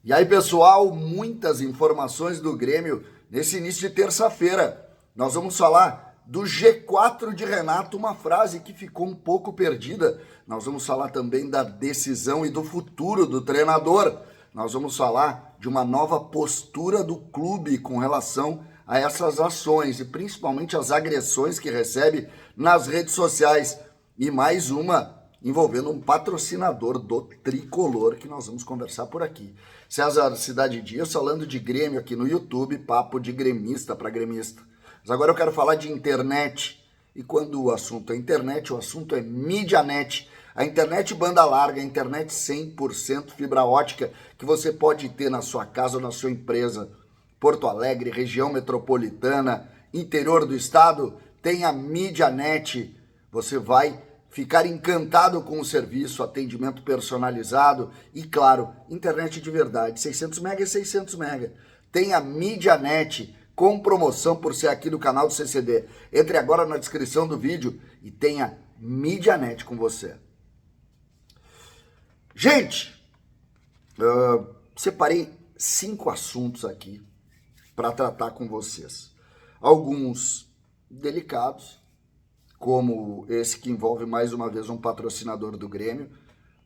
E aí, pessoal, muitas informações do Grêmio nesse início de terça-feira. Nós vamos falar do G4 de Renato, uma frase que ficou um pouco perdida. Nós vamos falar também da decisão e do futuro do treinador. Nós vamos falar de uma nova postura do clube com relação a essas ações e principalmente as agressões que recebe nas redes sociais. E mais uma envolvendo um patrocinador do Tricolor, que nós vamos conversar por aqui. César Cidade Dias falando de Grêmio aqui no YouTube, papo de gremista para gremista. Mas agora eu quero falar de internet. E quando o assunto é internet, o assunto é MediaNet. A internet banda larga, a internet 100% fibra ótica que você pode ter na sua casa ou na sua empresa. Porto Alegre, região metropolitana, interior do estado, tem a MediaNet. Você vai ficar encantado com o serviço, atendimento personalizado e, claro, internet de verdade, 600 mega e 600 mega. Tem a MediaNet com promoção por ser aqui do canal do CCD. Entre agora na descrição do vídeo e tenha MediaNet com você. Gente, separei 5 assuntos aqui para tratar com vocês. Alguns delicados, como esse que envolve mais uma vez um patrocinador do Grêmio,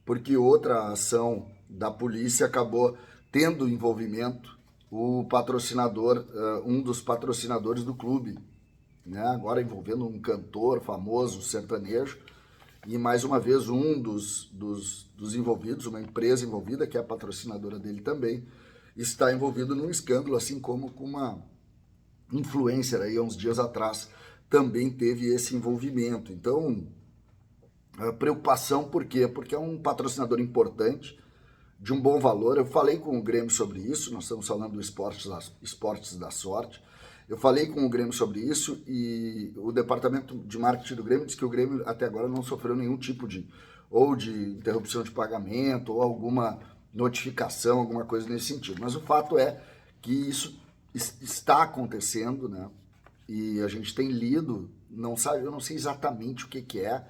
porque outra ação da polícia acabou tendo envolvimento o patrocinador, um dos patrocinadores do clube, né? Agora envolvendo um cantor famoso, sertanejo, e mais uma vez um dos envolvidos, uma empresa envolvida, que é a patrocinadora dele também, está envolvido num escândalo, assim como com uma influencer aí há uns dias atrás, também teve esse envolvimento. Então, a preocupação, por quê? Porque é um patrocinador importante, de um bom valor. Eu falei com o Grêmio sobre isso, nós estamos falando do Esportes da Sorte. Eu falei com o Grêmio sobre isso e o departamento de marketing do Grêmio disse que o Grêmio até agora não sofreu nenhum tipo de interrupção de pagamento ou alguma notificação, alguma coisa nesse sentido. Mas o fato é que isso está acontecendo, né? E a gente tem lido, eu não sei exatamente o que é,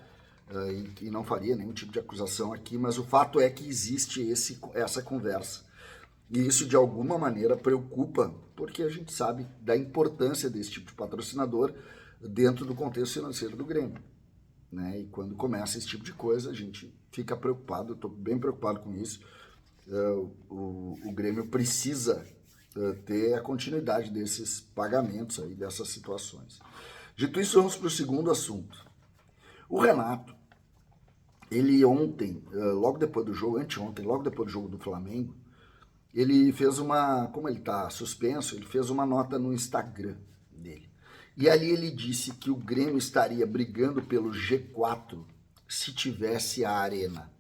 e não faria nenhum tipo de acusação aqui, mas o fato é que existe essa conversa. E isso, de alguma maneira, preocupa, porque a gente sabe da importância desse tipo de patrocinador dentro do contexto financeiro do Grêmio, né? E quando começa esse tipo de coisa, a gente fica preocupado, eu estou bem preocupado com isso. O Grêmio precisa ter a continuidade desses pagamentos aí, dessas situações. Dito isso, vamos para o segundo assunto. O Renato, ele ontem, logo depois do jogo, anteontem, logo depois do jogo do Flamengo, ele fez como ele está suspenso, ele fez uma nota no Instagram dele. E ali ele disse que o Grêmio estaria brigando pelo G4 se tivesse a Arena.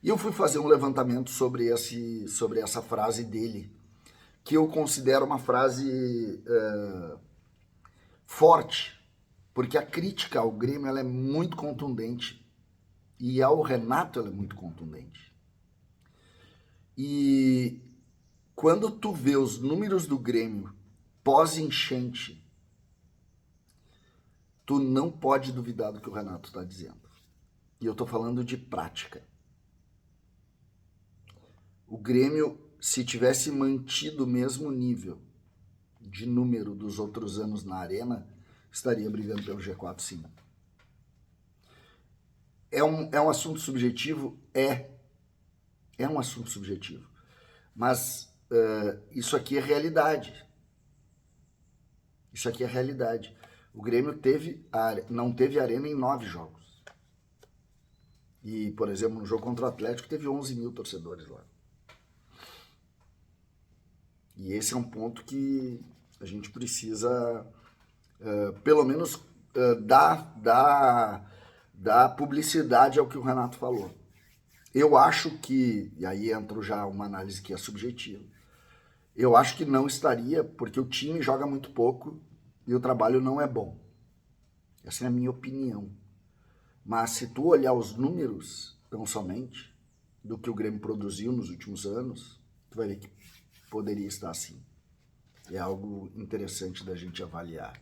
E eu fui fazer um levantamento sobre essa frase dele, que eu considero uma frase forte, porque a crítica ao Grêmio ela é muito contundente e ao Renato ela é muito contundente. E quando tu vê os números do Grêmio pós-enchente, tu não pode duvidar do que o Renato está dizendo. E eu estou falando de prática. O Grêmio, se tivesse mantido o mesmo nível de número dos outros anos na Arena, estaria brigando pelo G4, sim. É um assunto subjetivo? É um assunto subjetivo. Mas isso aqui é realidade. Isso aqui é realidade. O Grêmio não teve Arena em 9 jogos. E, por exemplo, no jogo contra o Atlético, teve 11 mil torcedores lá. E esse é um ponto que a gente precisa, pelo menos, dar publicidade ao que o Renato falou. Eu acho que, e aí entra já uma análise que é subjetiva, eu acho que não estaria, porque o time joga muito pouco e o trabalho não é bom. Essa é a minha opinião. Mas se tu olhar os números, tão somente, do que o Grêmio produziu nos últimos anos, tu vai ver que poderia estar assim. É algo interessante da gente avaliar.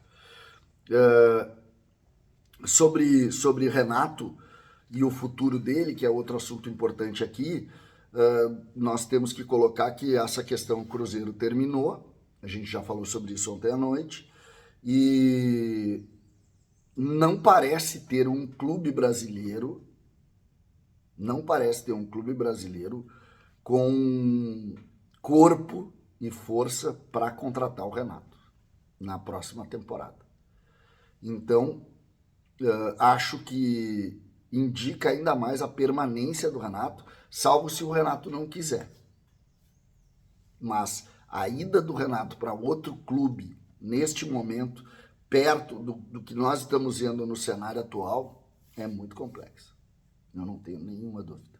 Sobre Renato e o futuro dele, que é outro assunto importante aqui, nós temos que colocar que essa questão Cruzeiro terminou, a gente já falou sobre isso ontem à noite, e não parece ter um clube brasileiro, com corpo e força para contratar o Renato na próxima temporada. Então, acho que indica ainda mais a permanência do Renato, salvo se o Renato não quiser. Mas a ida do Renato para outro clube, neste momento, perto do que nós estamos vendo no cenário atual, é muito complexa. Eu não tenho nenhuma dúvida.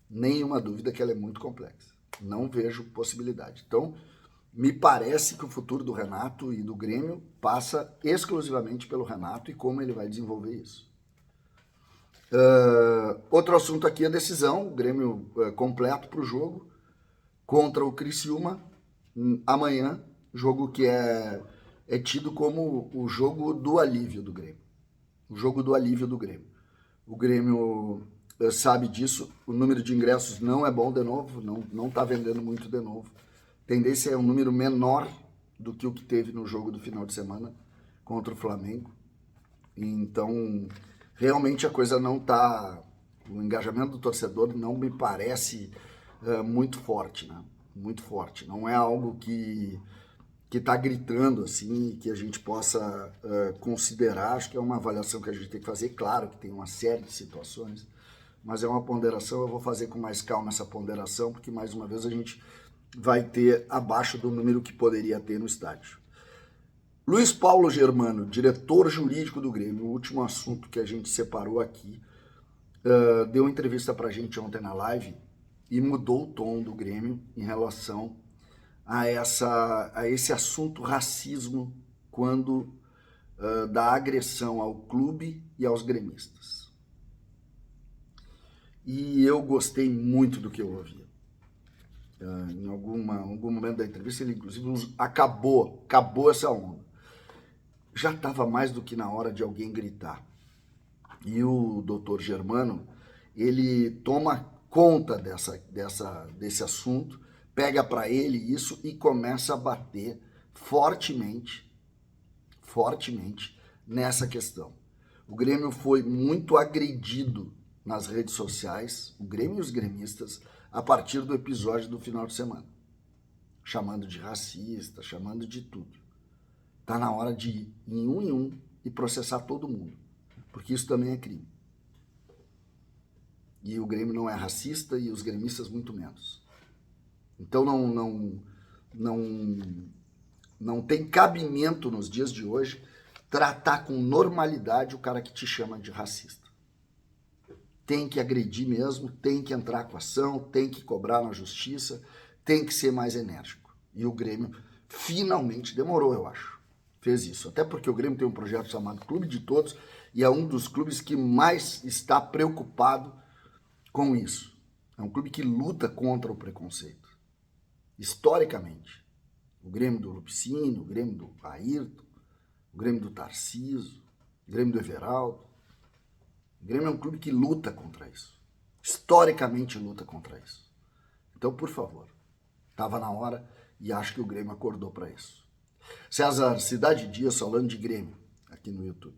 Nenhuma dúvida que ela é muito complexa. Não vejo possibilidade. Então, me parece que o futuro do Renato e do Grêmio passa exclusivamente pelo Renato e como ele vai desenvolver isso. Outro assunto aqui é a decisão. O Grêmio completo para o jogo contra o Criciúma amanhã. Jogo que é tido como o jogo do alívio do Grêmio. O jogo do alívio do Grêmio. O Grêmio sabe disso. O número de ingressos não é bom de novo. Não está vendendo muito de novo. A tendência é um número menor do que o que teve no jogo do final de semana contra o Flamengo. Então, realmente a coisa não está... O engajamento do torcedor não me parece muito forte, né? Muito forte. Não é algo que está gritando assim, que a gente possa considerar. Acho que é uma avaliação que a gente tem que fazer. Claro que tem uma série de situações, mas é uma ponderação. Eu vou fazer com mais calma essa ponderação, porque mais uma vez a gente vai ter abaixo do número que poderia ter no estádio. Luiz Paulo Germano, diretor jurídico do Grêmio, o último assunto que a gente separou aqui, deu uma entrevista pra gente ontem na live e mudou o tom do Grêmio em relação a esse assunto racismo quando da agressão ao clube e aos gremistas. E eu gostei muito do que eu ouvi. Em algum momento da entrevista, ele inclusive acabou essa onda. Já estava mais do que na hora de alguém gritar. E o doutor Germano, ele toma conta desse assunto, pega para ele isso e começa a bater fortemente nessa questão. O Grêmio foi muito agredido nas redes sociais, o Grêmio e os gremistas, a partir do episódio do final de semana. Chamando de racista, chamando de tudo. Tá na hora de ir em um e processar todo mundo. Porque isso também é crime. E o Grêmio não é racista e os gremistas muito menos. Então não tem cabimento nos dias de hoje tratar com normalidade o cara que te chama de racista. Tem que agredir mesmo, tem que entrar com ação, tem que cobrar na justiça, tem que ser mais enérgico. E o Grêmio finalmente demorou, eu acho, fez isso. Até porque o Grêmio tem um projeto chamado Clube de Todos e é um dos clubes que mais está preocupado com isso. É um clube que luta contra o preconceito. Historicamente. O Grêmio do Lupicínio, o Grêmio do Ayrton, o Grêmio do Tarcísio, o Grêmio do Everaldo. O Grêmio é um clube que luta contra isso. Historicamente luta contra isso. Então, por favor, estava na hora e acho que o Grêmio acordou para isso. César Cidade Dias falando de Grêmio aqui no YouTube.